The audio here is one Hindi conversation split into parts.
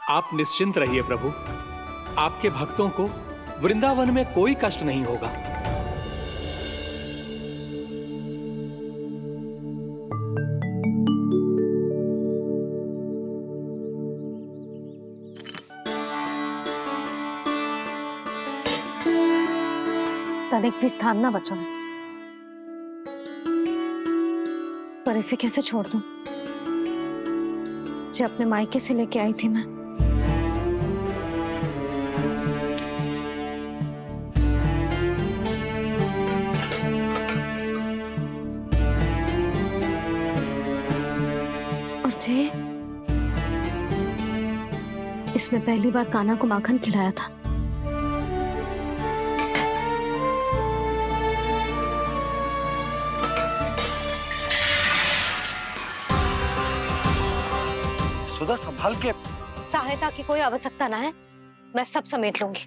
आप निश्चिंत रहिए प्रभु, आपके भक्तों को वृंदावन में कोई कष्ट नहीं होगा। तनिक भी स्थान ना बचो है, पर इसे कैसे छोड़ दूं जो अपने मायके से लेके आई थी मैं। और जे इसमें पहली बार कान्हा को माखन खिलाया था। सुधा संभाल के। सहायता की कोई आवश्यकता ना है, मैं सब समेट लूंगी।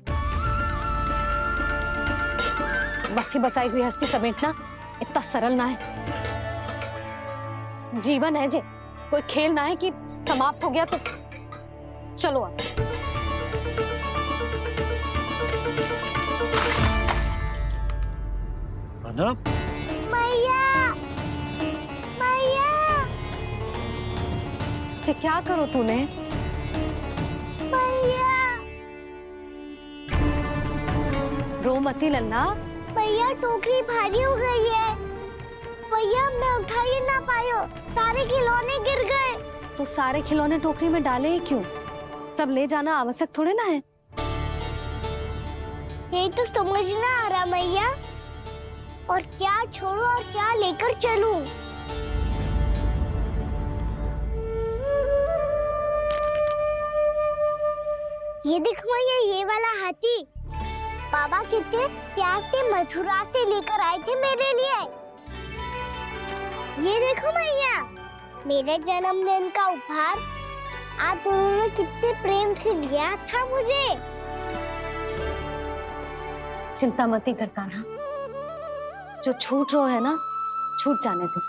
बसी बसाई हुई हस्ती समेटना इतना सरल ना है। जीवन है जे, कोई खेल ना है कि समाप्त हो गया तो चलो आप। अना? मैया, मैया, जे क्या करो तूने? मैया, रो मती लल्ला। भैया टोकरी भारी हो गई है। भैया मैं उठा ही ना पायो, सारे खिलौने गिर गए। तो सारे खिलौने टोकरी में डाले ही क्यों? सब ले जाना आवश्यक थोड़े ना है। यही तो समझ ना आ रहा मैया, और क्या छोड़ू और क्या लेकर चलूं? ये देख मैया, ये वाला हाथी बाबा कितने प्यार से मथुरा से लेकर आए थे मेरे लिए। ये देखो मैया, मेरे जन्मदिन का उपहार आप दोनों ने कितने प्रेम से दिया था मुझे। चिंता मत कर कान्हा, जो छूट रो है ना छूट जाने दे।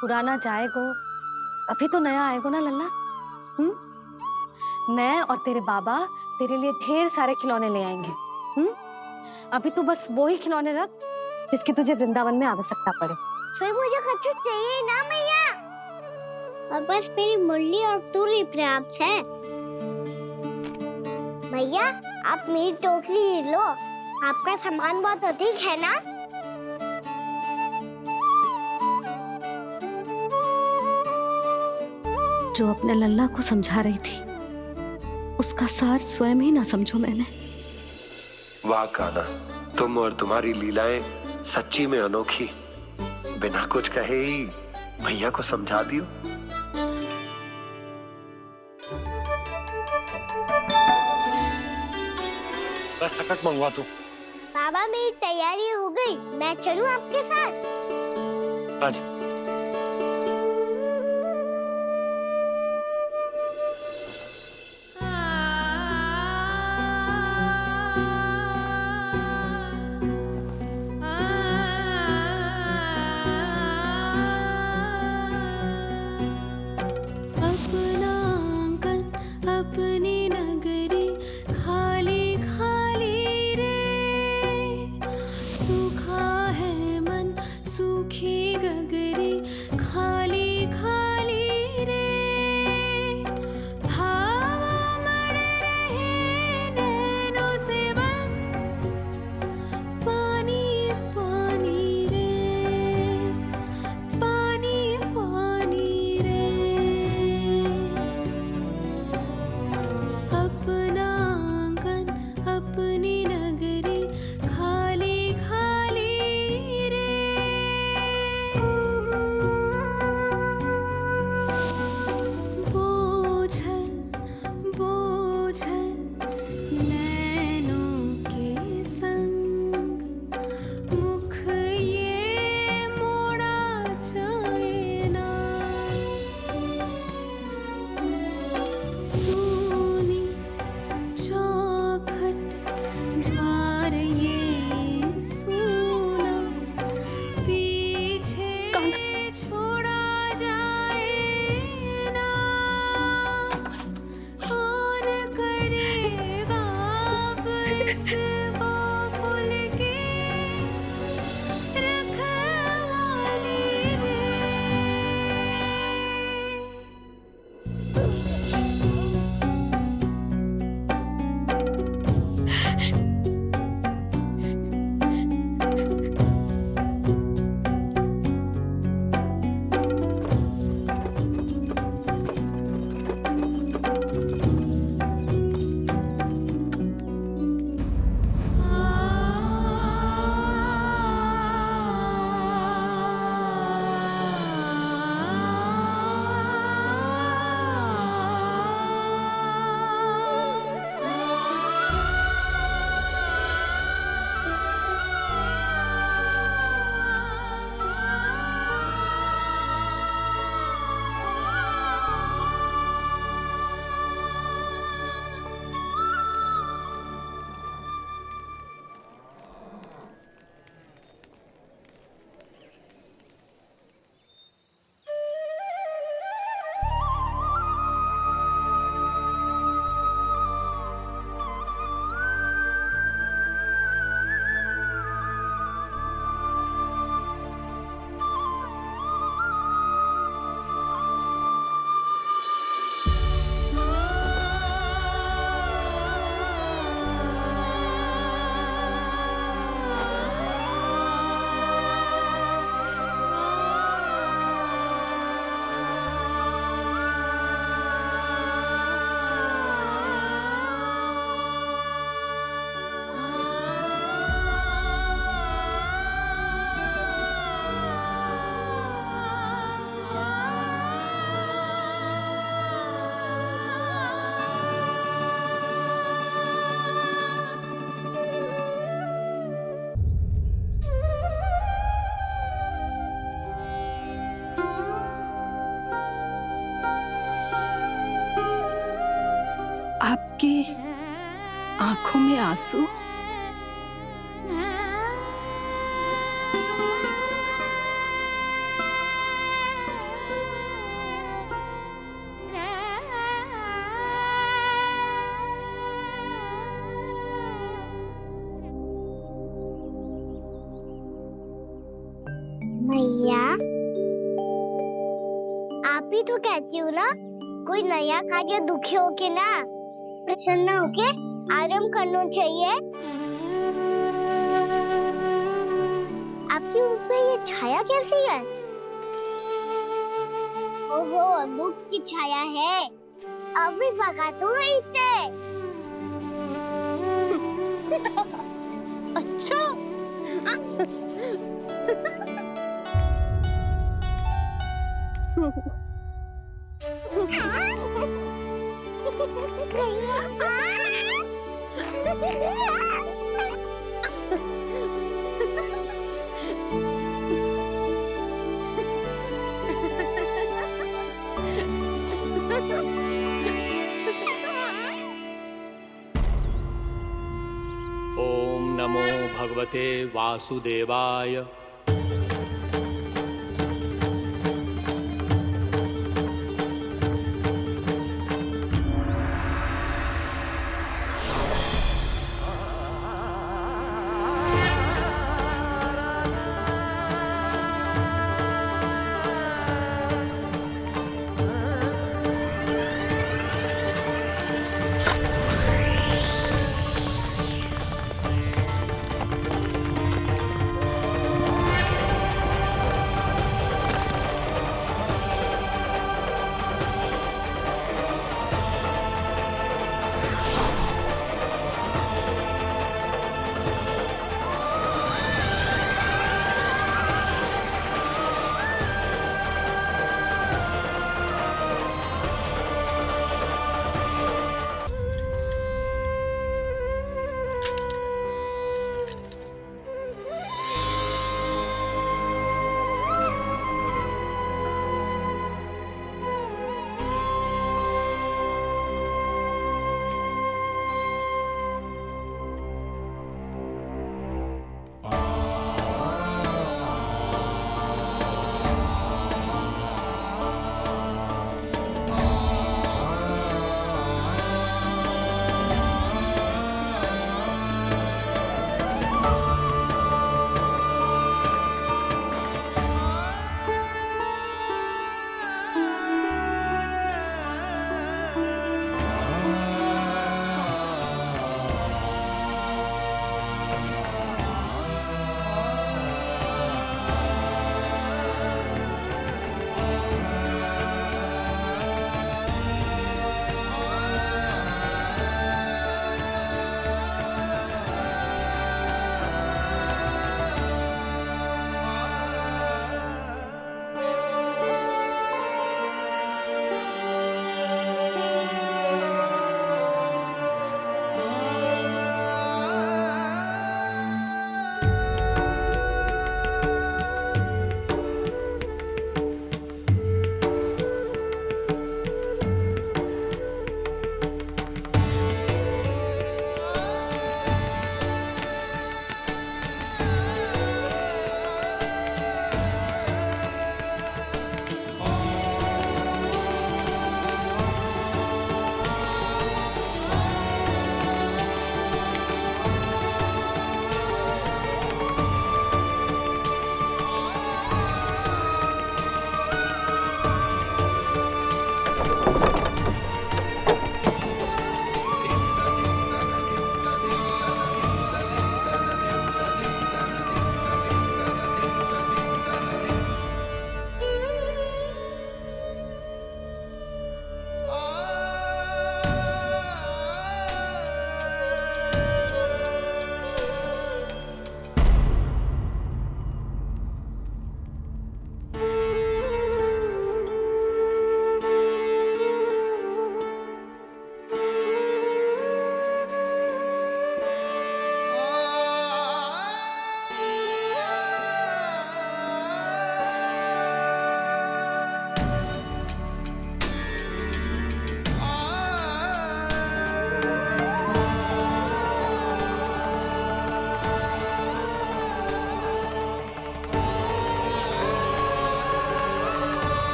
पुराना जाएगो, अभी तो नया आएगो ना लल्ला। मैं और तेरे बाबा तेरे लिए ढेर सारे खिलौने ले आएंगे। अभी तू बस वो ही खिलौने रख जिसकी तुझे वृंदावन में आवश्यकता पड़े। फिर मुझे कुछ चाहिए ना मैया, और बस मेरी मुरली और तुरी पर्याप्त है। भैया आप मेरी टोकरी ले लो, आपका सामान बहुत अधिक है ना। जो अपने लल्ला को समझा रही थी उसका सार स्वयं ही ना समझो मैंने। वाह कान्हा, तुम और तुम्हारी लीलाएं सच्ची में अनोखी। बिना कुछ कहे ही भैया को समझा दियो। बस सकट मंगवा तू। बाबा मेरी तैयारी हो गई, मैं चलूं आपके साथ? आजा। आपके आंखों में आंसू? मैया, आप ही तो कहती हो ना, कोई नया कार्य दुखी होके ना प्रसन्न होके आराम करना चाहिए। आपके मुंह पे ये छाया कैसी है? ओहो, दुख की छाया है। अभी भगा दूं इसे। अच्छा। ओम नमो भगवते वासुदेवाय।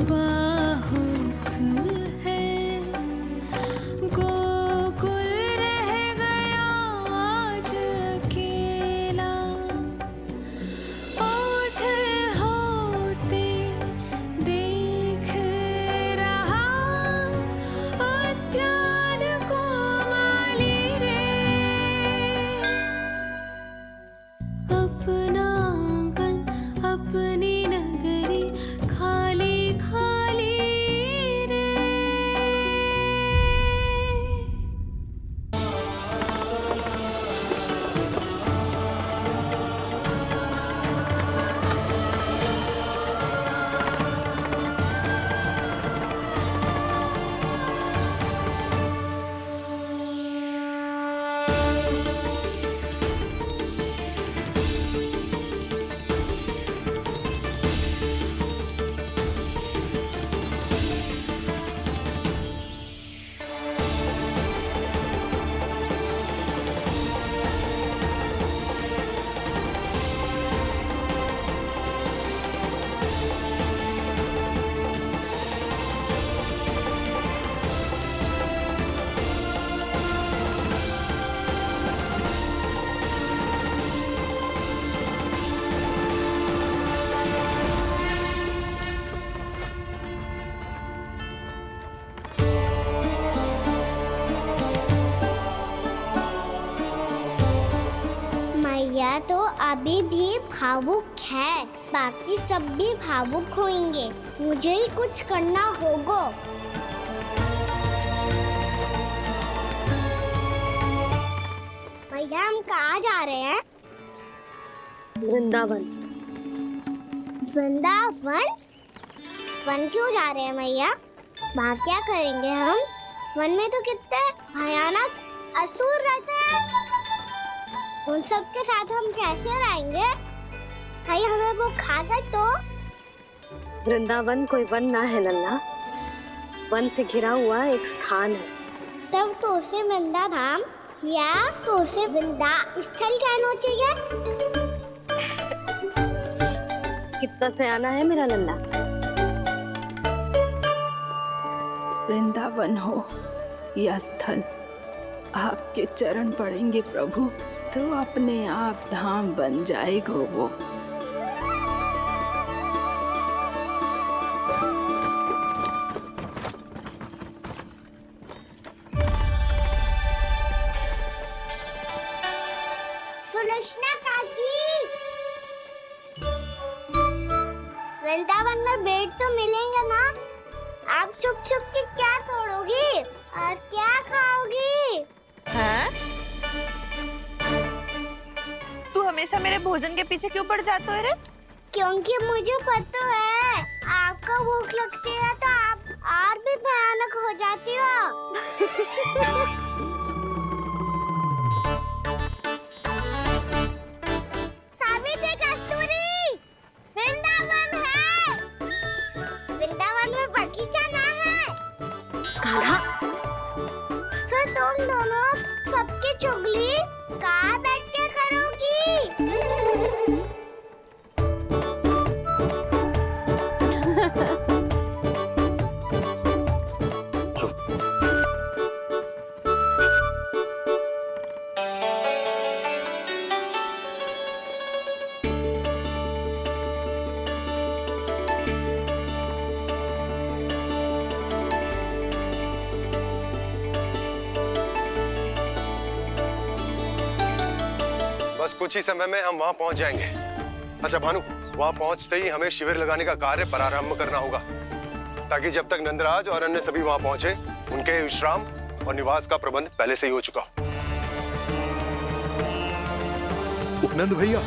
बाहुक है, गोकुल रह गया आज अकेला, ओझल होते देख रहा उद्यान को माली रे। अपना आंगन अपनी नगरी खाली खाली रे। मैया तो अभी भी भावुक है, बाकी सब भी भावुक होंगे। मुझे ही कुछ करना होगा। मैया हम कहाँ जा रहे हैं? वृंदावन। वृंदावन? वन क्यों जा रहे हैं मैया? वहाँ क्या करेंगे हम? वन में तो कितने भयानक असुर रहते हैं। उन सब के साथ हम कैसे रहेंगे? कहीं हमें वो खा गए तो? वृंदावन कोई वन ना है लल्ला, वन से घिरा हुआ एक स्थान है। तब तो उसे वृंदा धाम या तो उसे वृंदा स्थल कहना चाहिए। कितना सयाना है मेरा लल्ला। वृंदावन हो या स्थल, आपके चरण पड़ेंगे प्रभु तो अपने आप धाम बन जाएगा वो। सुलक्षणा काकी, वृंदावन में बेट तो मिलेंगे ना? आप छुप छुप के क्या तोड़ोगी और क्या खाओगी? हाँ? तू हमेशा मेरे भोजन के पीछे क्यों पड़ जाता है रे? क्योंकि मुझे पता है आपको भूख लगती है तो आप और भी भयानक हो जाती हो। सावित्री, कस्तूरी, वृंदावन है। वृंदावन में बगीचा ना है। कान्हा, फिर तुम दोनों सबकी चुगली कहाँ बैठ के करोगी? बस कुछ ही समय में हम वहां पहुंच जाएंगे। अच्छा भानु, वहां पहुंचते ही हमें शिविर लगाने का कार्य प्रारंभ करना होगा, ताकि जब तक नंदराज और अन्य सभी वहां पहुंचे उनके विश्राम और निवास का प्रबंध पहले से ही हो चुका हो। उपनंद भैया,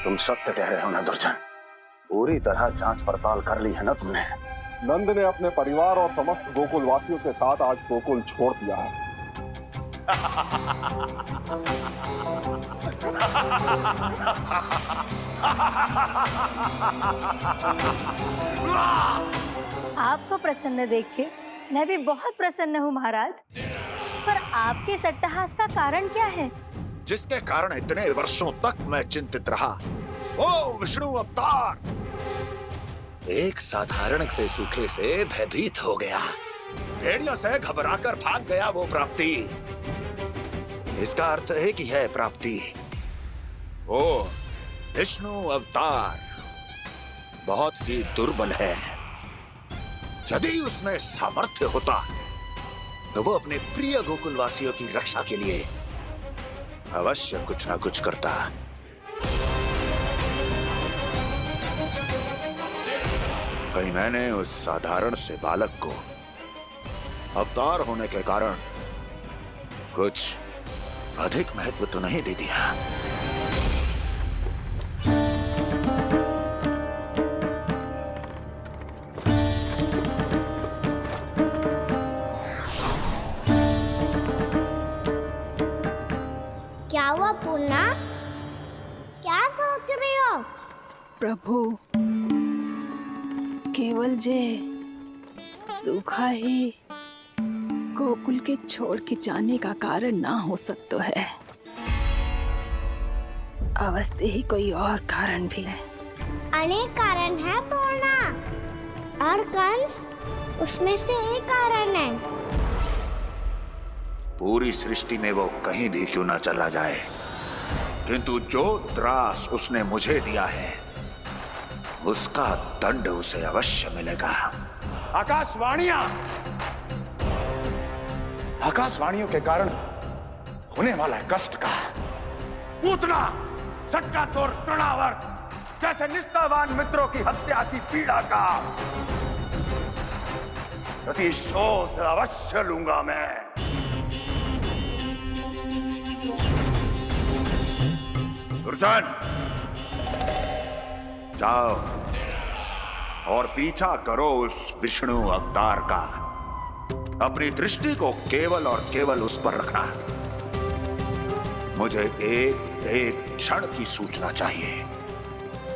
तुम सत्य कह रहे हो ना दुर्जन? पूरी तरह जांच पड़ताल कर ली है ना तुमने? नंद ने अपने परिवार और समस्त गोकुल वासियों के साथ आज गोकुल छोड़ दिया है। आपको प्रसन्न देख के मैं भी बहुत प्रसन्न हूँ महाराज। पर आपके इस अट्टहास का कारण क्या है? जिसके कारण इतने वर्षों तक मैं चिंतित रहा, वो विष्णु अवतार एक साधारण से सूखे से भयभीत हो गया। भेड़ियों से घबराकर भाग गया वो प्राप्ति। इसका अर्थ है कि यह प्राप्ति, वो विष्णु अवतार बहुत ही दुर्बल है। यदि उसमें सामर्थ्य होता तो वो अपने प्रिय गोकुलवासियों की रक्षा के लिए अवश्य कुछ ना कुछ करता। कहीं मैंने उस साधारण से बालक को अवतार होने के कारण कुछ अधिक महत्व तो नहीं दे दिया। क्या हुआ पूर्णा? क्या सोच रही हो? प्रभु, केवल जे सूखा ही गोकुल के छोड़ के जाने का कारण ना हो सकता है, अवश्य ही कोई और कारण भी है। अनेक कारण है पूर्णा, और कंस उसमें से एक कारण है। पूरी सृष्टि में वो कहीं भी क्यों ना चला जाए, किंतु जो त्रास उसने मुझे दिया है उसका दंड उसे अवश्य मिलेगा। आकाशवाणियों के कारण होने वाला कष्ट का, पूतना, सटकासुर, तृणावर जैसे निष्ठावान मित्रों की हत्या की पीड़ा का प्रतिशोध अवश्य लूंगा मैं। दुर्जन, जाओ और पीछा करो उस विष्णु अवतार का। अपनी दृष्टि को केवल और केवल उस पर रखना। मुझे एक एक क्षण की सूचना चाहिए।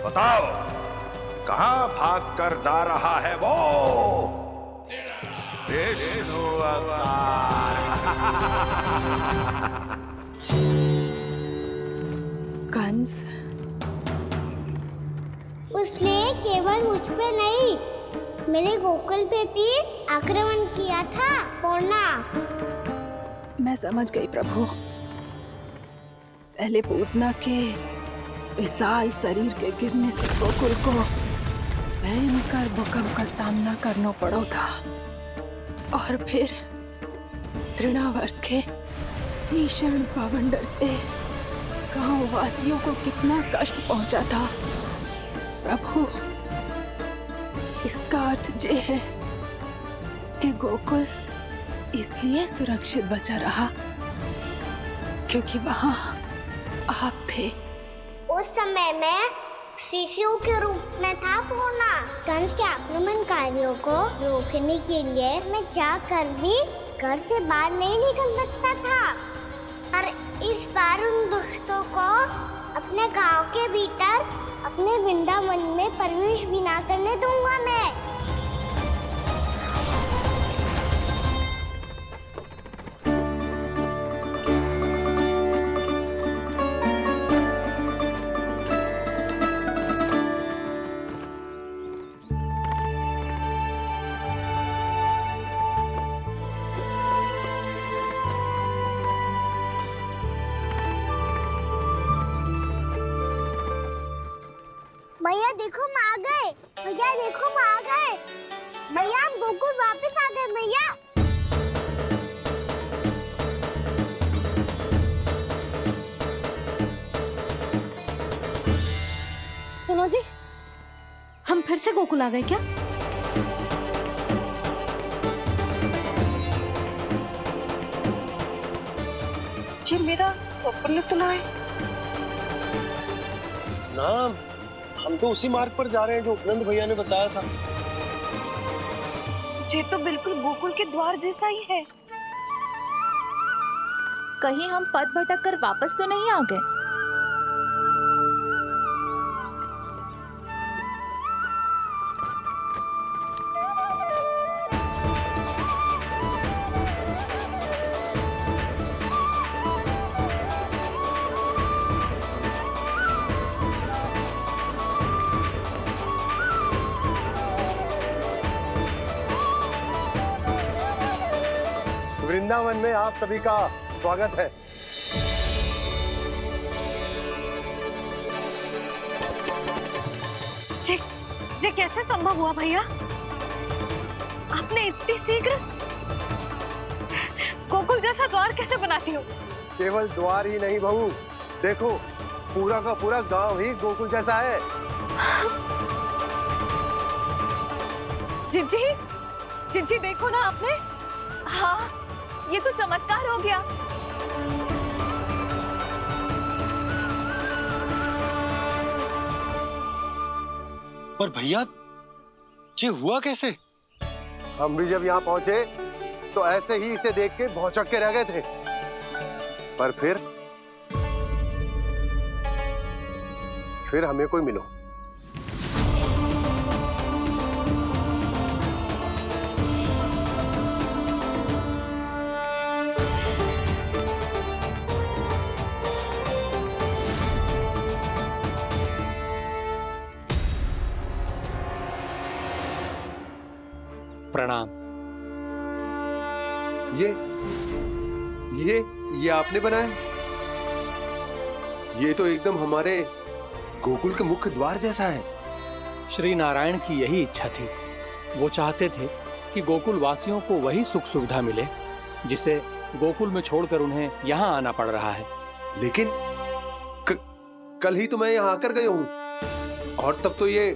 बताओ, कहां भाग कर जा रहा है वो विष्णु अवतार? कंस, उसने केवल मुझ पे नहीं, मेरे गोकुल पे भी आक्रमण किया था पूर्णा। मैं समझ गई प्रभु। पहले पूतना के विशाल शरीर के गिरने से गोकुल को भयंकर भूकंप का सामना करना पड़ा था, और फिर तृणावर्त के भीषण पावंडर से गांव वासियों को कितना कष्ट पहुंचा था। प्रभु, इसका अर्थ ये है कि गोकुल इसलिए सुरक्षित बचा रहा क्योंकि वहां आप थे। उस समय मैं शिशु के रूप में था पूर्णा। कंस के आक्रमणकारियों को रोकने के लिए मैं जाकर भी घर से बाहर नहीं निकल सकता था, और इस बार उन दुष्टों को अपने गांव के भीतर, अपने वृंदावन में प्रवेश भी ना करने दूंगा मैं। भैया देखो हम आ गए, भैया देखो हम आ गए, भैया हम गोकुल वापस आ गए भैया। सुनो जी, हम फिर से गोकुल आ गए क्या? जी मेरा चप्पल तो ना है। ना, हम तो उसी मार्ग पर जा रहे हैं जो उपनंद भैया ने बताया था। ये तो बिल्कुल गोकुल के द्वार जैसा ही है। कहीं हम पथ भटक कर वापस तो नहीं आ गए? वृंदावन में आप सभी का स्वागत है। ये कैसे संभव हुआ भैया? आपने इतनी शीघ्र गोकुल जैसा द्वार कैसे बनाती हो? केवल द्वार ही नहीं बहू, देखो पूरा का पूरा गांव ही गोकुल जैसा है। जिज्जी, जिज्जी देखो ना आपने। हाँ, ये तो चमत्कार हो गया। पर भैया ये हुआ कैसे? हम भी जब यहाँ पहुंचे तो ऐसे ही इसे देख के भौचक के रह गए थे, पर फिर हमें कोई मिलो। प्रणाम। ये आपने बनाया? ये तो एकदम हमारे गोकुल के मुख्य द्वार जैसा है। श्री नारायण की यही इच्छा थी। वो चाहते थे कि गोकुल वासियों को वही सुख सुविधा मिले जिसे गोकुल में छोड़कर उन्हें यहाँ आना पड़ रहा है। लेकिन कल ही तो मैं यहाँ आकर गया हूँ और तब तो ये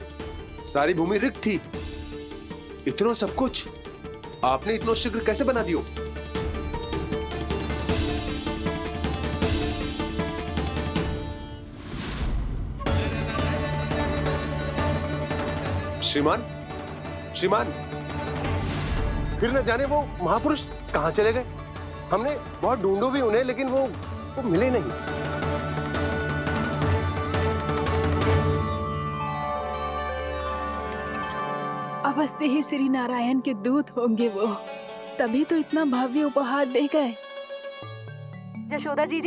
सारी भूमि रिक्त थी। इतना सब कुछ आपने इतना शीघ्र कैसे बना दियो? श्रीमान, श्रीमान, फिर न जाने वो महापुरुष कहाँ चले गए। हमने बहुत ढूंढो भी उन्हें, लेकिन वो मिले नहीं। अवश्य ही श्री नारायण के दूत होंगे वो, तभी तो इतना भव्य उपहार दे गए। यशोदा जी,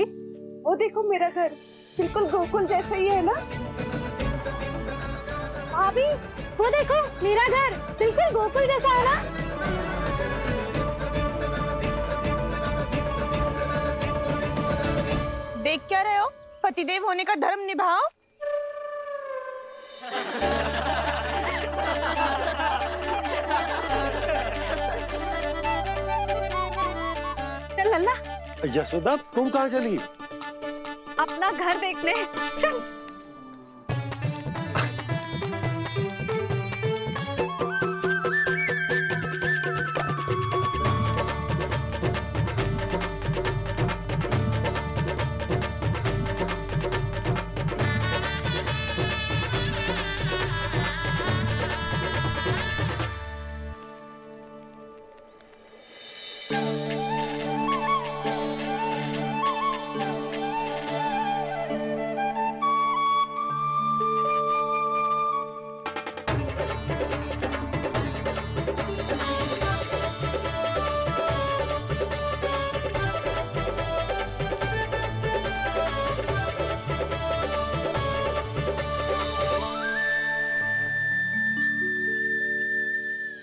वो देखो मेरा घर बिल्कुल गोकुल जैसा ही है ना। भाभी, वो देखो मेरा घर बिल्कुल गोकुल जैसा है ना। देख क्या रहे हो? पतिदेव होने का धर्म निभाओ। चल लल्ला, यशोदा तुम कहाँ चली? अपना घर देखने चल।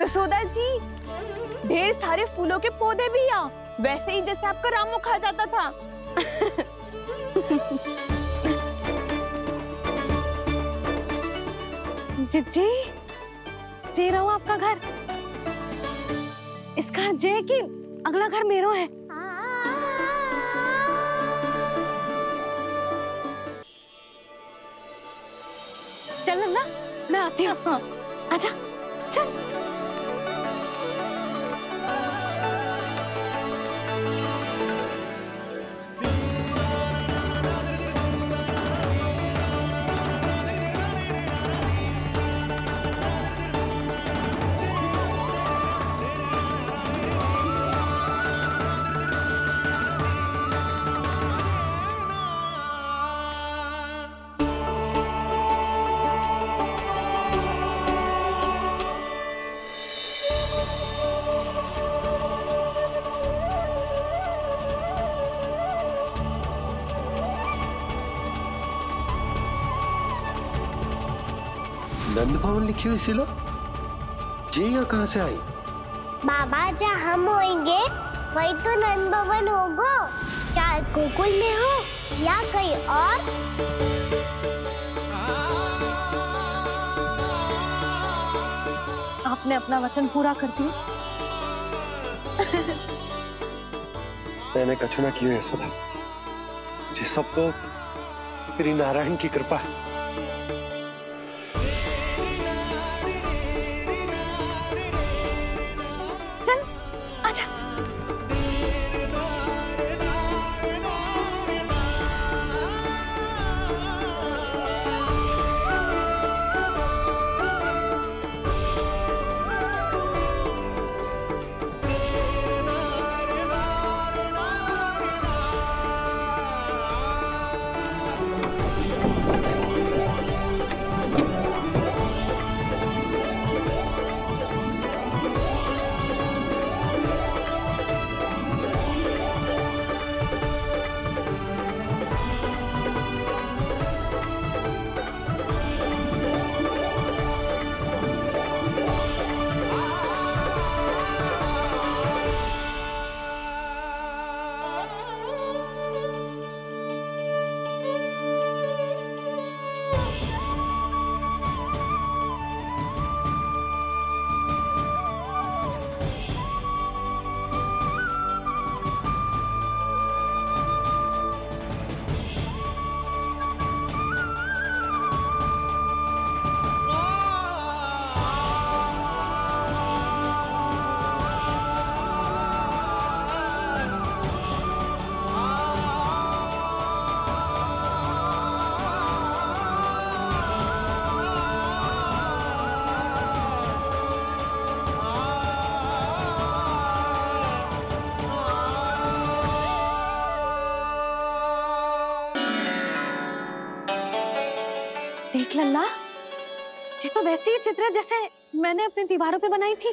यशोदा जी, ढेर सारे फूलों के पौधे भी यहाँ, वैसे ही जैसे आपका रामू खा जाता था। जिज्जी, जे रहो आपका घर। इस घर जे की अगला घर मेरो है। चल लल्ला, मैं आती हूँ। हाँ, आजा, चल। नंद भवन लिखी हुई सिलो, ये यहाँ कहाँ से आई? बाबा, जहाँ हम होंगे वही तो नंद भवन होगा, चाहे गोकुल में हो या कहीं और। आपने अपना वचन पूरा कर दिया। मैंने कछु ना किया यशोदा, ये सब तो श्री नारायण की कृपा है। चल आजा। देख लल्ला, ये तो वैसी ही चित्र है जैसे मैंने अपनी दीवारों पे बनाई थी,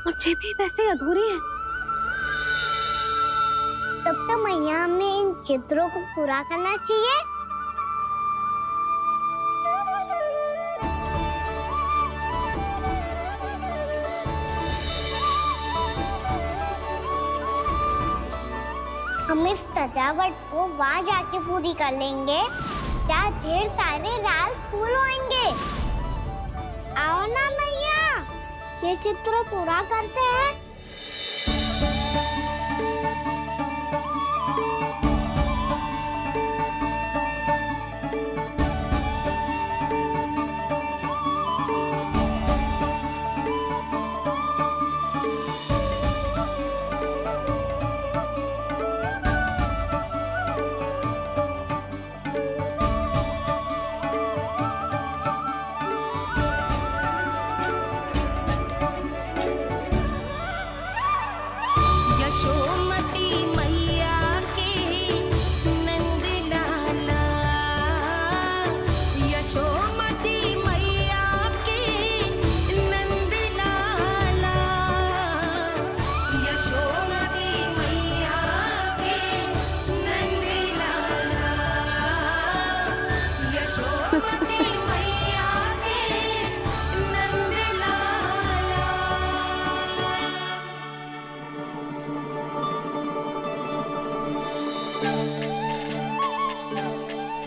और ये भी वैसे ही अधूरी है। तब तो मैया हमें इन चित्रों को पूरा करना चाहिए। हम इस सजावट को वहाँ जाके पूरी कर लेंगे, जहाँ ढेर सारे लाल फूल होंगे। आओ ना मैया, ये चित्र पूरा करते हैं।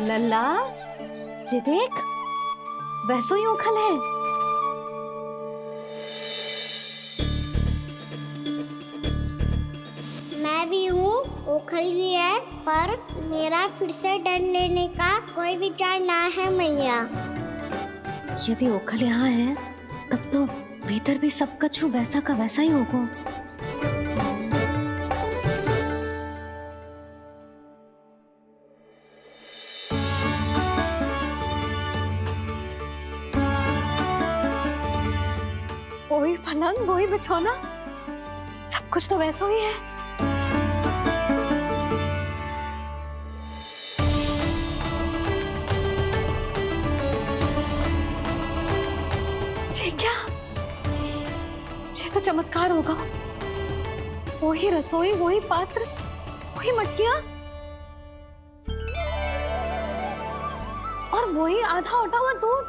लल्ला, ये देख, वैसो ही उखल है। मैं भी हूँ, ओखल भी है, पर मेरा फिर से डर लेने का कोई विचार ना है मैया। यदि ओखल यहाँ है, तब तो भीतर भी सब कछु वैसा का वैसा ही होगा। वही पलंग, वही बिछौना, सब कुछ तो वैसा ही है। ये क्या? ये तो चमत्कार होगा। वही रसोई, वही पात्र, वही मटकियां, और वही आधा उठा हुआ दूध।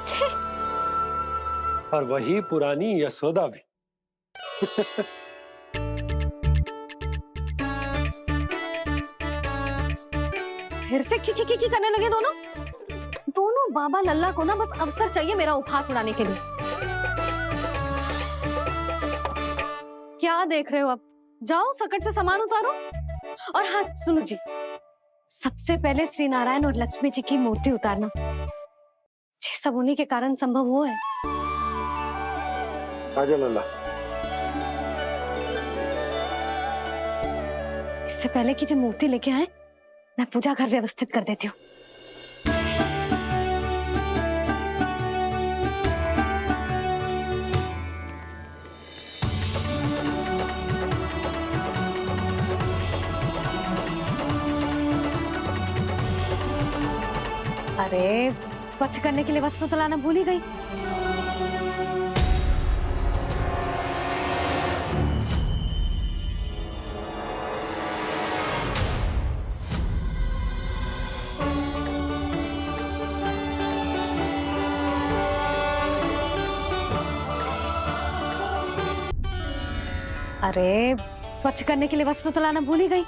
छे! और वही पुरानी यशोदा भी। फिर से खी करने लगे दोनों। दोनों बाबा लल्ला को ना बस अवसर चाहिए मेरा उपहास उड़ाने के लिए। क्या देख रहे हो? अब जाओ सकट से सामान उतारो। और हाँ सुनो जी, सबसे पहले श्री नारायण और लक्ष्मी जी की मूर्ति उतारना। ये सब उन्हीं के कारण संभव हुआ है। आजा लल्ला। इससे पहले कि जो मूर्ति लेके आए, मैं पूजा घर व्यवस्थित कर देती हूँ। अरे स्वच्छ करने के लिए वस्त्र तो लाना भूल ही गई। अरे स्वच्छ करने के लिए वस्त्र तो लाना भूल ही गई।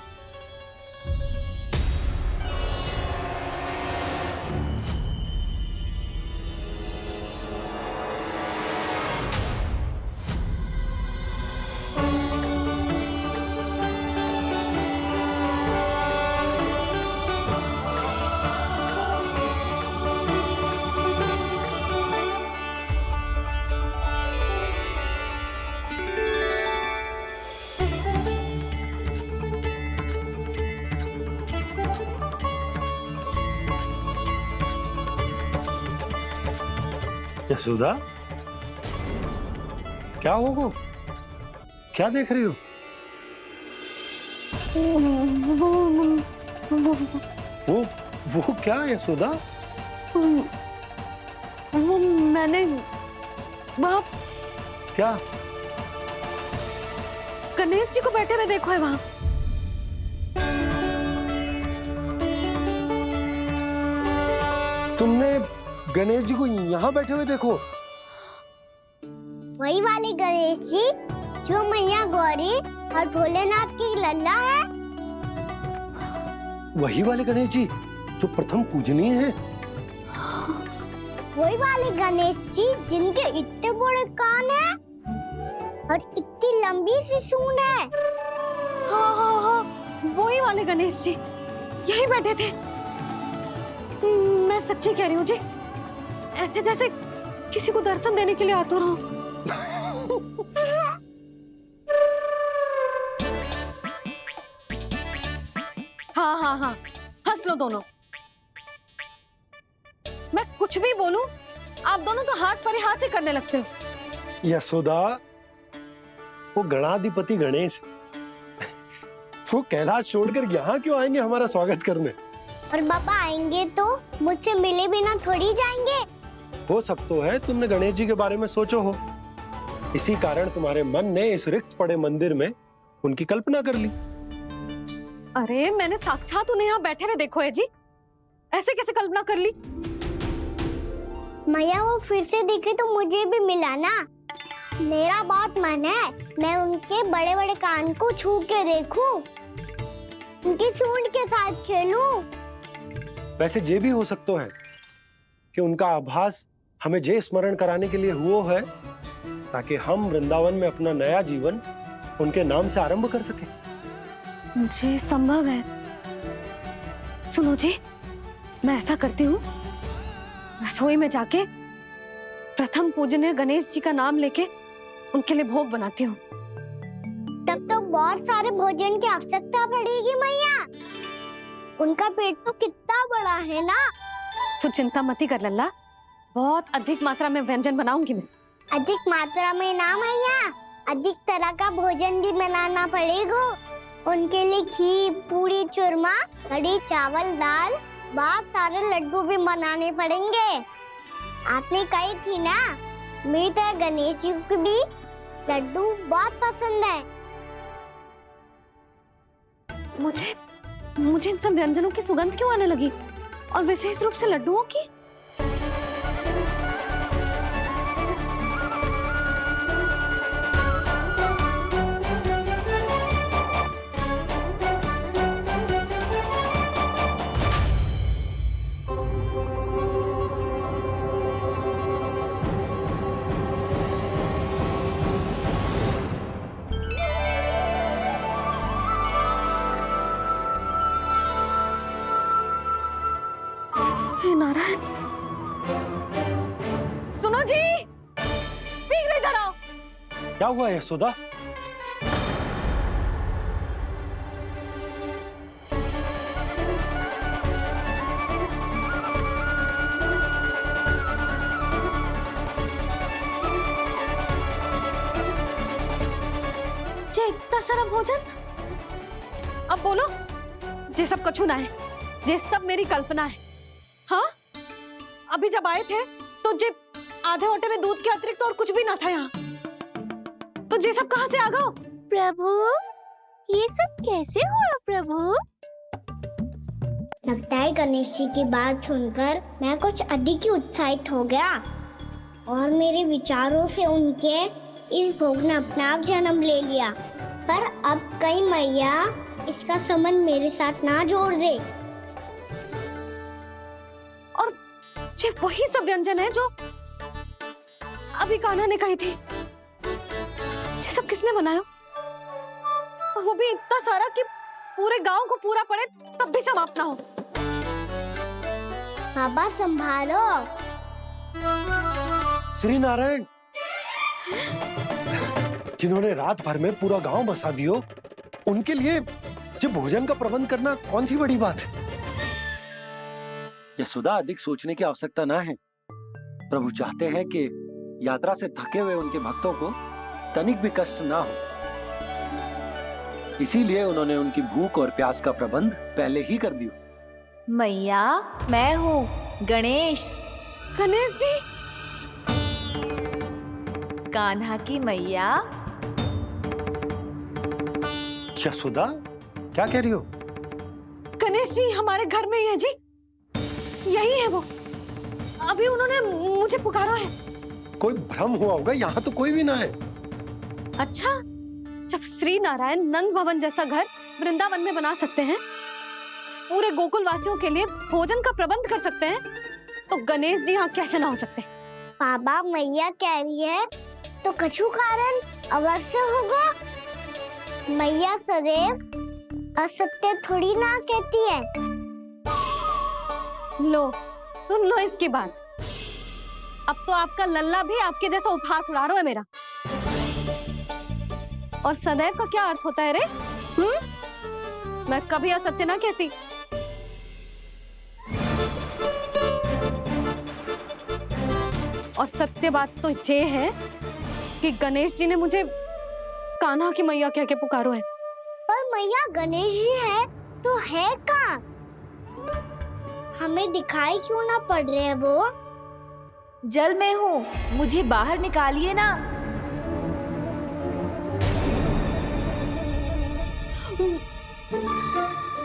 यशोदा, क्या होगा? क्या देख रही हो? वो क्या यशोदा? वो मैंने बाप क्या? गणेश जी को बैठे हुए देखो है वहां। तुमने गणेश जी को यहाँ बैठे हुए देखो? वही वाले गणेश जी जो मैया गौरी और भोलेनाथ की लल्ला है। वही वाले गणेश जी जो प्रथम पूजनीय है। वही वाले गणेश जी जिनके इतने बड़े कान हैं और इतनी लंबी सी सूंड है। हाँ हाँ हाँ, वही वाले गणेश जी यही बैठे थे। मैं सच्ची कह रही हूँ जी, ऐसे जैसे किसी को दर्शन देने के लिए आतुर हूँ। हाँ हाँ हाँ, हंस लो दोनों। मैं कुछ भी बोलूं, आप दोनों तो हास परिहास ही करने लगते हो। यशोदा, वो गणाधिपति गणेश वो कैलाश छोड़कर यहाँ क्यों आएंगे हमारा स्वागत करने? और बाबा आएंगे तो मुझसे मिले बिना थोड़ी जाएंगे। हो सकता है तुमने गणेश जी के बारे में सोचो हो, इसी कारण तुम्हारे मन ने इस रिक्त पड़े मंदिर में उनकी कल्पना कर ली। अरे मैंने साक्षात उन्हें यहाँ बैठे हुए देखो है जी, ऐसे कैसे कल्पना कर ली? मैया वो फिर से दिखे तो मुझे भी मिला ना। मेरा बहुत मन है मैं उनके बड़े बड़े कान को छू के देखूं, उनकी सूंड के साथ खेलूं। वैसे ये भी हो सकता है कि उनका आभास हमें जे स्मरण कराने के लिए हुआ है ताकि हम वृंदावन में अपना नया जीवन उनके नाम से आरंभ कर सके। जी संभव है। सुनो जी, मैं ऐसा करती हूँ, रसोई में जाके प्रथम पूजनीय गणेश जी का नाम लेके उनके लिए भोग बनाती हूँ। तब तो बहुत सारे भोजन की आवश्यकता पड़ेगी मैया। उनका पेट तो कितना बड़ा है ना। तू चिंता मत कर लल्ला, बहुत अधिक मात्रा में व्यंजन बनाऊंगी मैं। अधिक मात्रा में ना मैया, अधिक तरह का भोजन भी बनाना पड़ेगा। उनके लिए खीर, पूरी, चूरमा, कढ़ी, चावल, दाल, बहुत सारे लड्डू भी बनाने पड़ेंगे। आपने कही थी ना, मेरी तरह गणेश जी को भी लड्डू बहुत पसंद है। मुझे इन सब व्यंजनों की सुगंध क्यों आने लगी, और विशेष रूप से लड्डुओं की? नारायण, सुनो जी, शीघ्र इधर आओ। क्या हुआ यशोदा? जे इतना सारा भोजन, अब बोलो, जे सब कछु ना है, जे सब मेरी कल्पना है। हाँ, अभी जब आए थे तो जे आधे ओटे में दूध के अतिरिक्त और कुछ भी ना था यहाँ, तो जे सब कहाँ से आ गए? प्रभु, ये सब कैसे हुआ प्रभु? लगता है गणेश जी की बात सुनकर मैं कुछ अधिक ही उत्साहित हो गया और मेरे विचारों से उनके इस भोग ने अपना आप जन्म ले लिया। पर अब कहीं मैया इसका संबंध मेरे साथ ना जोड़ दे। और जे वही सब व्यंजन है जो अभी कान्हा ने कही थी, ये सब किसने बनाया? और वो भी इतना सारा कि पूरे गांव को पूरा पड़े तब भी समाप्त ना हो। बाबा संभालो। श्री नारायण, जिन्होंने रात भर में पूरा गांव बसा दियो, उनके लिए जो भोजन का प्रबंध करना कौन सी बड़ी बात है? यशोदा, अधिक सोचने की आवश्यकता ना है। प्रभु चाहते हैं कि यात्रा से थके हुए उनके भक्तों को तनिक भी कष्ट ना हो, इसीलिए उन्होंने उनकी भूख और प्यास का प्रबंध पहले ही कर दिया। मैया, मैं हूँ गणेश। गणेश जी, कान्हा की मैया। यशोदा, क्या कह रही हो? गणेश जी हमारे घर में ही है जी, यही है वो। अभी उन्होंने मुझे पुकारा है। कोई भ्रम हुआ होगा, यहाँ तो कोई भी ना है। अच्छा, जब श्री नारायण नंद भवन जैसा घर वृंदावन में बना सकते हैं, पूरे गोकुल वासियों के लिए भोजन का प्रबंध कर सकते हैं, तो गणेश जी यहाँ कैसे ना हो सकते? बाबा, मैया कह रही है तो कछु कारण अवश्य होगा। मैया सदैव असत्य थोड़ी ना कहती है। लो, सुन लो इसकी बात। अब तो आपका लल्ला भी आपके जैसा उपहास उड़ा रहा है मेरा। और सदैव का क्या अर्थ होता है रे? मैं कभी असत्य ना कहती। और सत्य बात तो ये है कि गणेश जी ने मुझे कान्हा की मैया कह के पुकारो है। पर मैया गणेश जी है तो है कहाँ? हमें दिखाई क्यों ना पड़ रहे हैं वो? जल में हूँ, मुझे बाहर निकालिए ना।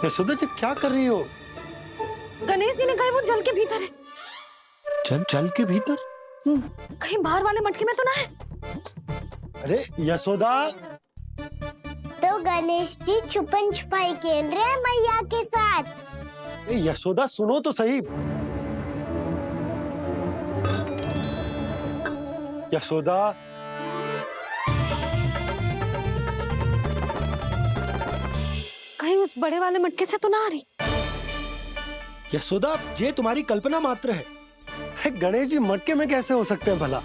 यशोदा जी, क्या कर रही हो? गणेश जी ने कहा वो जल के भीतर है। जल के भीतर? कहीं बाहर वाले मटके में तो ना है? अरे यशोदा! तो गणेश जी छुपन छुपाई खेल रहे हैं मैया के साथ। यशोदा, सुनो तो सही। यशोदा, कहीं उस बड़े वाले मटके से तो ना आ रही? यशोदा, ये तुम्हारी कल्पना मात्र है। गणेश जी मटके में कैसे हो सकते हैं भला?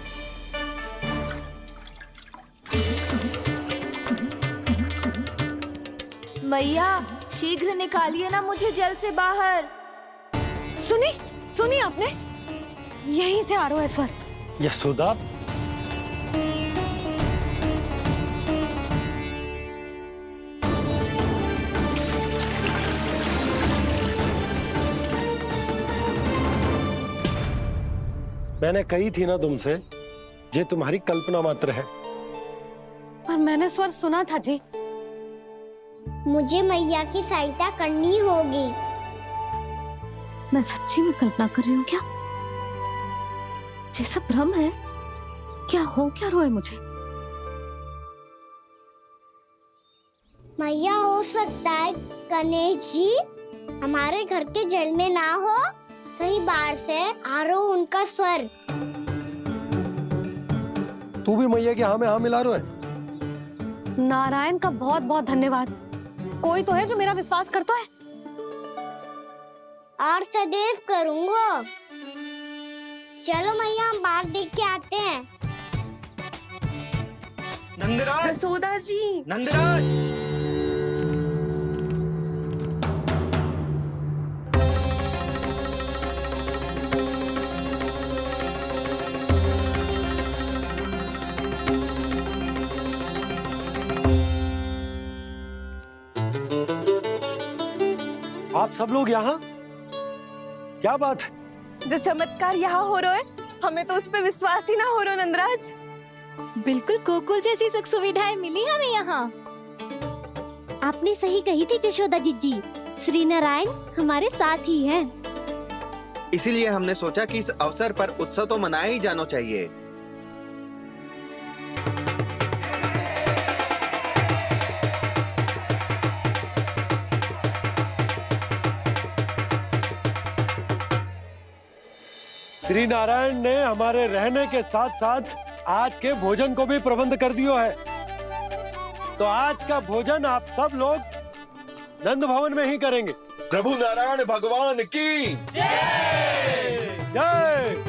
मैया, शीघ्र निकालिए ना मुझे जल से बाहर। सुनी आपने? यहीं से आ रहा है स्वर। यशोदा, मैंने कही थी ना तुमसे, ये तुम्हारी कल्पना मात्र है। पर मैंने स्वर सुना था जी। मुझे मैया की सहायता करनी होगी। मैं सच्ची में कल्पना कर रही हूँ क्या? जैसा भ्रम है, क्या हो क्या रहा है मुझे? मैया, हो सकता है गणेश जी हमारे घर के जल में ना हो, कहीं बाहर से आ रहा हो उनका स्वर। तू भी मैया के हाँ में हाँ मिला रहा है। नारायण का बहुत बहुत धन्यवाद। कोई तो है जो मेरा विश्वास करता है। और सदैव करूंगा। चलो मैया हम बाहर देख के आते हैं। नंदराज, जसोदा जी, नंदराज। आप सब लोग यहाँ? क्या बात है? जो चमत्कार यहाँ हो रहा है, हमें तो उस पे विश्वास ही ना हो रहा नंदराज। बिल्कुल गोकुल जैसी सुख सुविधाएं मिली हमें यहाँ। आपने सही कही थी जशोदा जीजी, श्री नारायण हमारे साथ ही हैं। इसीलिए हमने सोचा कि इस अवसर पर उत्सव तो मनाया ही जाना चाहिए। श्री नारायण ने हमारे रहने के साथ साथ आज के भोजन को भी प्रबंध कर दिया है। तो आज का भोजन आप सब लोग नंद भवन में ही करेंगे। प्रभु नारायण भगवान की जय जय।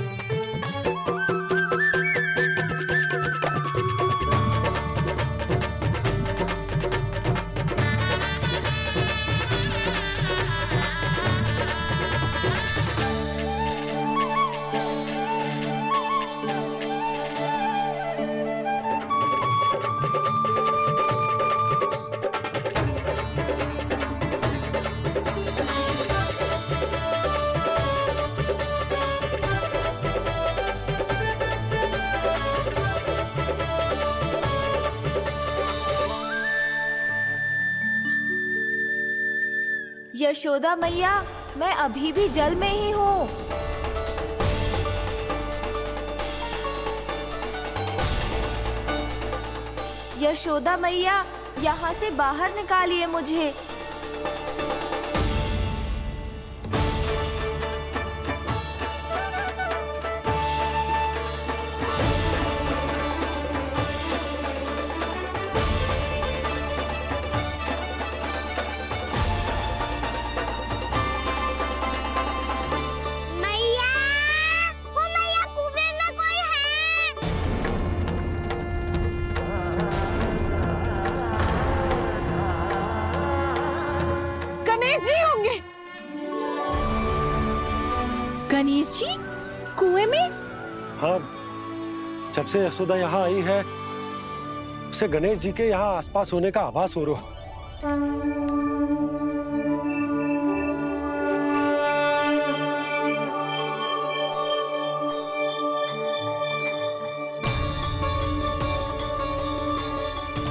यशोदा मैया, मैं अभी भी जल में ही हूँ। यशोदा मैया, यहाँ से बाहर निकालिए मुझे। मैया, वो मैया कुएं में कोई है। गणेश जी होंगे। गणेश जी कुएं में? हाँ, जब से यशोदा यहाँ आई है उसे गणेश जी के यहाँ आसपास होने का आभास हो रहा।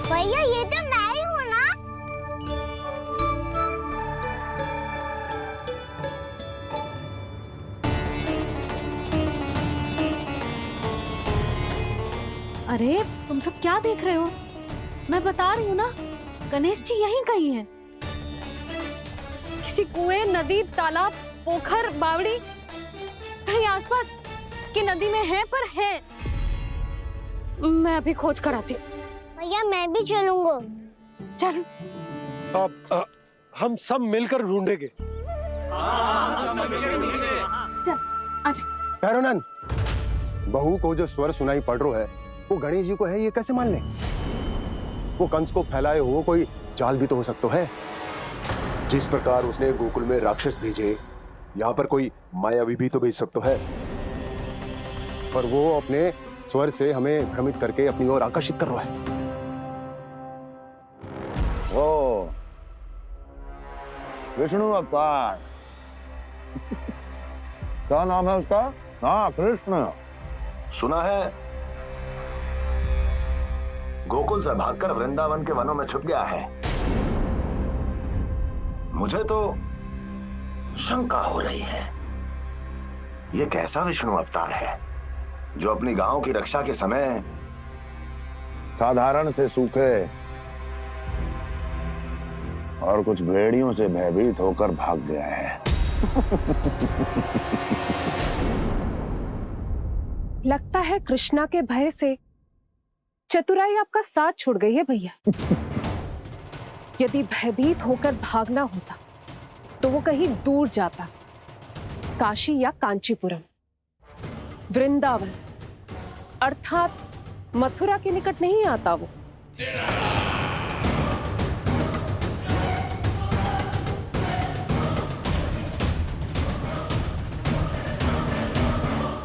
भैया ये तो मैं ही हूँ ना। अरे तुम सब क्या देख रहे हो? मैं बता रही हूँ ना, गणेश जी यहीं कहीं हैं। किसी कुएं, नदी, तालाब, पोखर, बावड़ी कहीं आसपास की नदी में है, पर है। मैं अभी खोज कर आती हूँ। भैया मैं भी चलूंगा। चल। अब हम सब मिलकर ढूंढेंगे। चल आजा। भैरवनंद, बहू को जो स्वर सुनाई पड़ रहा है वो गणेश जी को है, ये कैसे मान ले? वो कंस को फैलाए हुए कोई चाल भी तो हो सकता है। जिस प्रकार उसने गोकुल में राक्षस भेजे, यहाँ पर कोई मायावी भी तो भेज सकता है। पर वो अपने स्वर से हमें भ्रमित करके अपनी ओर आकर्षित कर रहा है। ओ विष्णु अवतार। क्या नाम है उसका? हाँ, कृष्ण। सुना है गोकुल से भागकर वृंदावन के वनों में छुप गया है। मुझे तो शंका हो रही है, ये कैसा विष्णु अवतार है जो अपनी गांव की रक्षा के समय साधारण से सूखे और कुछ भेड़ियों से भयभीत होकर भाग गया है। लगता है कृष्णा के भय से चतुराई आपका साथ छोड़ गई है भैया। यदि भयभीत होकर भागना होता तो वो कहीं दूर जाता, काशी या कांचीपुरम। वृंदावन अर्थात मथुरा के निकट नहीं आता वो।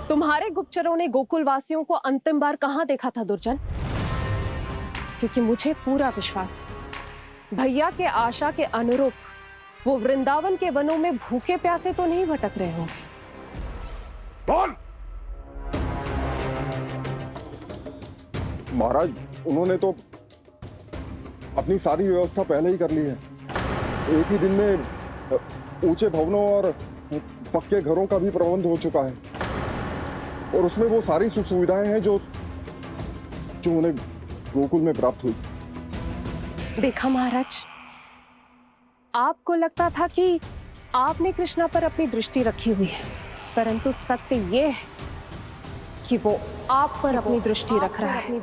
तुम्हारे गुप्तचरों ने गोकुल वासियों को अंतिम बार कहां देखा था दुर्जन? क्योंकि मुझे पूरा विश्वास है भैया के आशा के अनुरूप वो वृंदावन के वनों में भूखे प्यासे तो नहीं भटक रहे होंगे। बोल! महाराज, उन्होंने तो अपनी सारी व्यवस्था पहले ही कर ली है। एक ही दिन में ऊंचे भवनों और पक्के घरों का भी प्रबंध हो चुका है, और उसमें वो सारी सुख सुविधाएं हैं जो उन्हें गोकुल में प्राप्त हुई। देखा महाराज, आपको लगता था कि आपने कृष्णा पर अपनी दृष्टि रखी हुई है, परंतु सत्य ये है कि वो आप पर अपनी दृष्टि रख रहा है।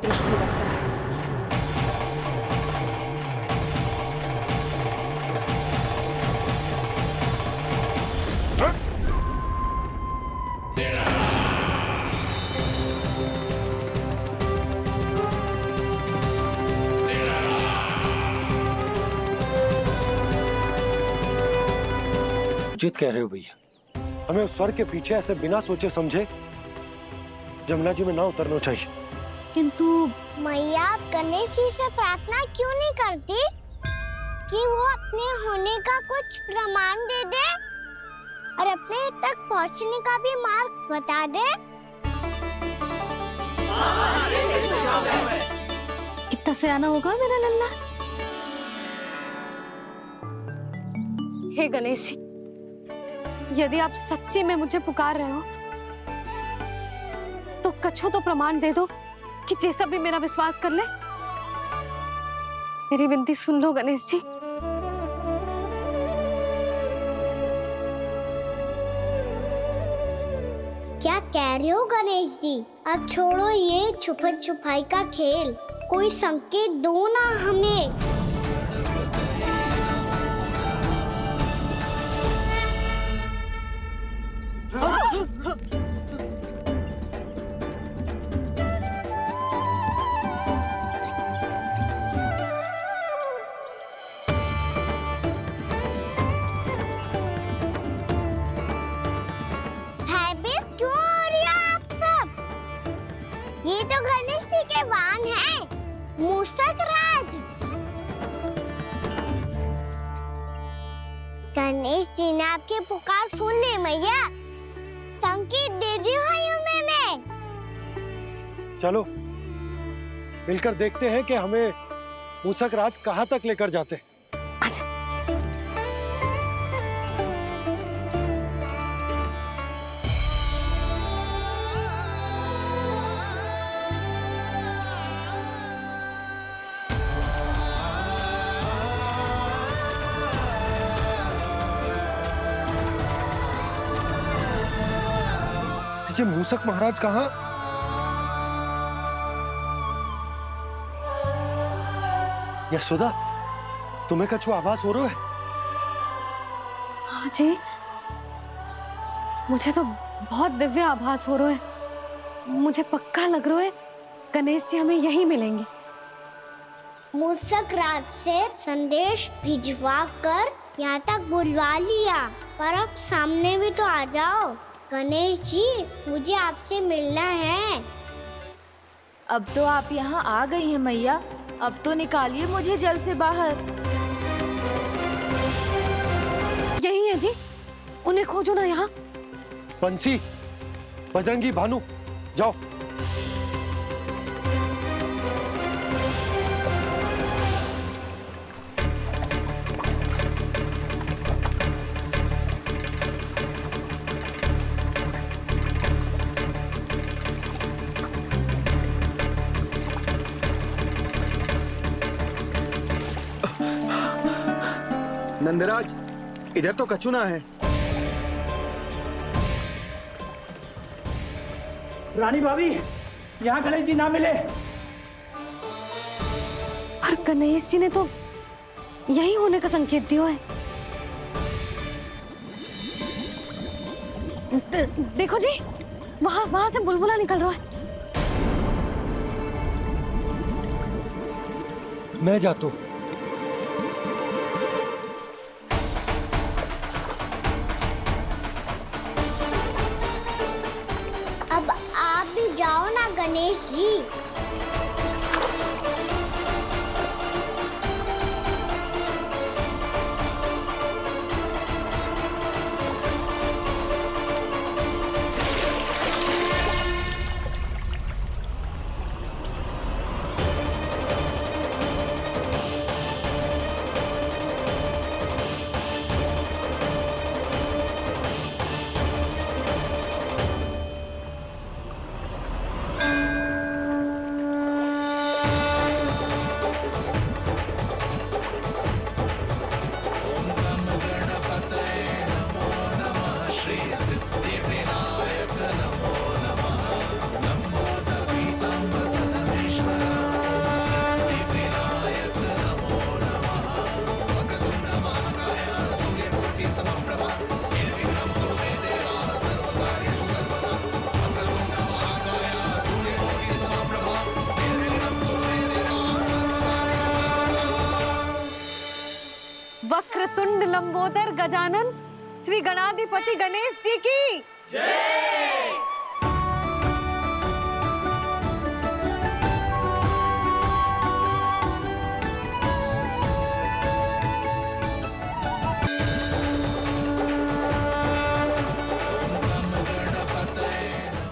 उचित कह रहे हो भैया, हमें उस स्वर के पीछे ऐसे बिना सोचे समझे जमुना जी में ना उतरना चाहिए। किंतु मैया, आप गणेश जी से प्रार्थना क्यों नहीं करती कि वो अपने होने का कुछ प्रमाण दे दे और अपने तक पहुंचने का भी मार्ग बता दे? कितना सयाना होगा मेरा लल्ला। हे गणेश जी, यदि आप सच्ची में मुझे पुकार रहे हो तो कछु तो प्रमाण दे दो कि जैसा भी मेरा विश्वास कर ले। मेरी विनती सुन लो गणेश जी। क्या कह रहे हो गणेश जी? अब छोड़ो ये छुपन छुपाई का खेल, कोई संकेत दो ना हमें। ये तो गणेश जी के वाहन हैं, मूषक राज। गणेश जी ने आपकी पुकार सुन ली मैया, संकेत दे दी भाइयों मैंने। चलो मिलकर देखते हैं कि हमें मूषक राज कहाँ तक लेकर जाते। आजा। ये मूषक महाराज कहाँ? यशोदा, तुम्हें कछु आभास हो रहा है? हाँ जी, मुझे तो बहुत दिव्य आभास हो रहा है। मुझे पक्का लग रहा है गणेश जी हमें यहीं मिलेंगे। मूषक राज से संदेश भिजवा कर यहाँ तक बुलवा लिया, पर अब सामने भी तो आ जाओ। गणेश जी, मुझे आपसे मिलना है। अब तो आप यहाँ आ गई हैं मैया, अब तो निकालिए मुझे जल से बाहर। यही है जी, उन्हें खोजो ना यहाँ। बंसी, बजरंगी, भानु, जाओ। नंदराज, इधर तो कछु ना है। रानी भाभी, यहाँ गणेश जी ना मिले। और गणेश जी ने तो यही होने का संकेत दिया है। देखो जी, वहां वहां से बुलबुला निकल रहा है। मैं जाता हूँ। अब आप भी जाओ ना गणेश जी। वक्रतुंड लंबोदर गजानन श्री गणाधिपति गणेश जी की जय।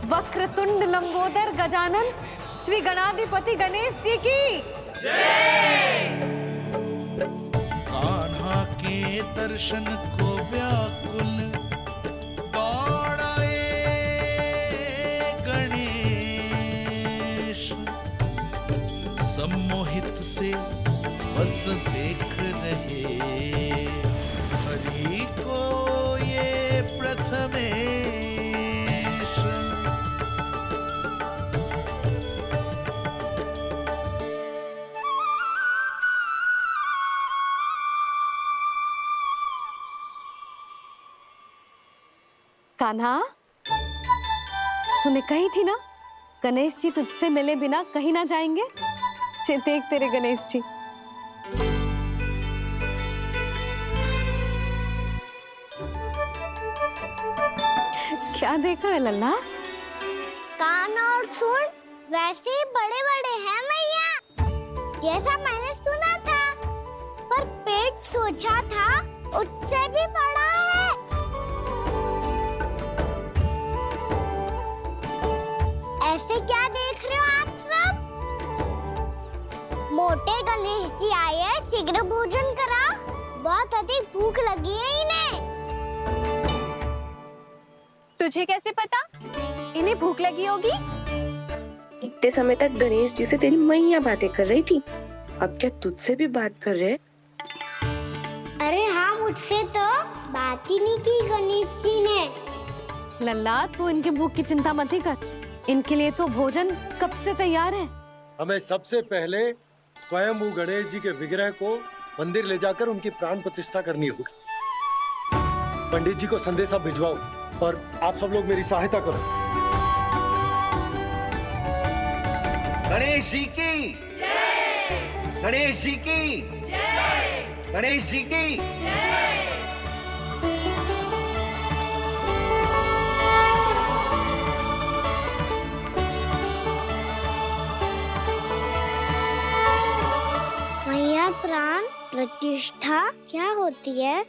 वक्रतुंड लंबोदर गजानन श्री गणाधिपति गणेश जी की जय। कान्हा के दर्शन को व्याकुल दौड़ाए गणेश, सम्मोहित से बस देख रहे हरि को ये प्रथमेश। कान्हा, तूने कही थी ना गणेश जी तुझसे मिले बिना कहीं ना जाएंगे। देख तेरे गणेश जी। क्या देख रहे हैं लल्ला? कान और सुन वैसे ही बड़े बड़े हैं मैया, जैसा मैंने सुना था, पर पेट सोचा था उससे भी बड़ा है। ऐसे क्या देख रहे हो आप सब? मोटे गणेश जी आए हैं, शीघ्र भोजन करा, बहुत अधिक भूख लगी है इन्हें। तुझे कैसे पता इन्हें भूख लगी होगी? इतने समय तक गणेश जी से तेरी मैया बातें कर रही थी, अब क्या तुझसे भी बात कर रहे? अरे हाँ, मुझसे तो बात ही नहीं की गणेश जी ने। लल्ला, तू इनके भूख की चिंता मत ही कर, इनके लिए तो भोजन कब से तैयार है। हमें सबसे पहले स्वयंभू गणेश जी के विग्रह को मंदिर ले जाकर उनकी प्राण प्रतिष्ठा करनी होगी। पंडित जी को संदेशा भिजवाओ और आप सब लोग मेरी सहायता करो। गणेश जी की जय। गणेश जी की जय। गणेश जी की जय। मैया, प्राण प्रतिष्ठा क्या होती है?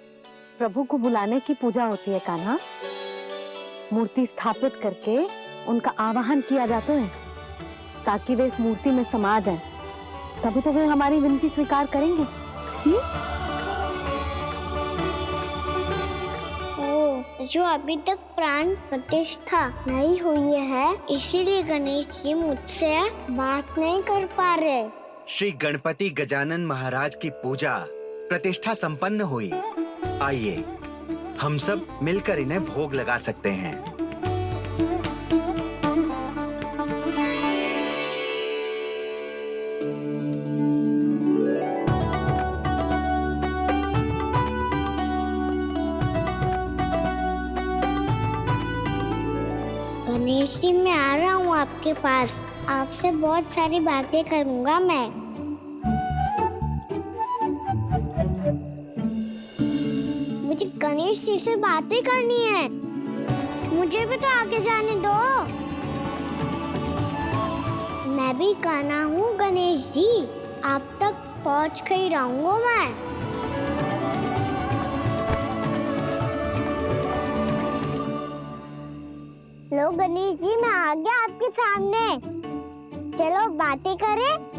प्रभु को बुलाने की पूजा होती है कान्हा। मूर्ति स्थापित करके उनका आवाहन किया जाता है ताकि वे इस मूर्ति में समा जाएं। तभी तो वे हमारी विनती स्वीकार करेंगे। ओ, जो अभी तक प्राण प्रतिष्ठा नहीं हुई है, इसीलिए गणेश जी मुझसे बात नहीं कर पा रहे। श्री गणपति गजानन महाराज की पूजा प्रतिष्ठा संपन्न हुई। आइए हम सब मिलकर इन्हें भोग लगा सकते हैं। गणेश जी मैं आ रहा हूँ आपके पास, आपसे बहुत सारी बातें करूँगा मैं। मुझे गणेश जी से बातें करनी है, मुझे भी तो आगे जाने दो। मैं भी कान्हा हूँ गणेश जी, आप तक पहुँच कर ही रहूँगा मैं। लो गणेश जी मैं आ गया आपके सामने, चलो बातें करें।